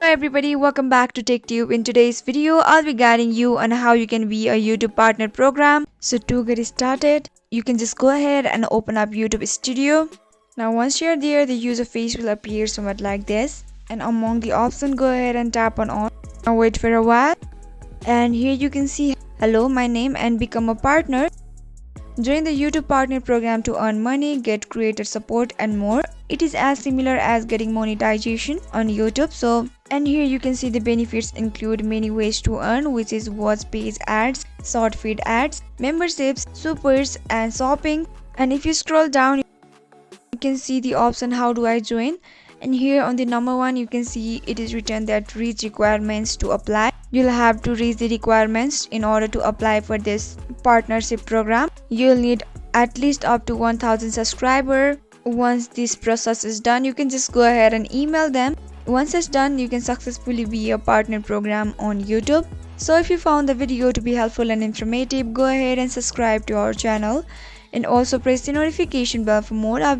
Hello everybody, welcome back to TechTube. In today's video, I'll be guiding you on how you can be a YouTube partner program. So to get started, you can just go ahead and open up YouTube Studio. Now once you're there, the user face will appear somewhat like this. And among the options, go ahead and tap on. Now wait for a while. And here you can see, hello, my name and become a partner. Join the YouTube partner program to earn money, get creator support and more. It is as similar as getting monetization on YouTube. And here you can see the benefits include many ways to earn, which is watch page ads, short feed ads, memberships, supers and shopping. And if you scroll down, you can see the option how do I join. And here on the number 1 you can see it is written that reach requirements to apply. You'll have to reach the requirements in order to apply for this partnership program. You'll need at least up to 1000 subscribers. Once this process is done, you can just go ahead and email them. Once it's done, you can successfully be a partner program on YouTube. So if you found the video to be helpful and informative, go ahead and subscribe to our channel and also press the notification bell for more updates.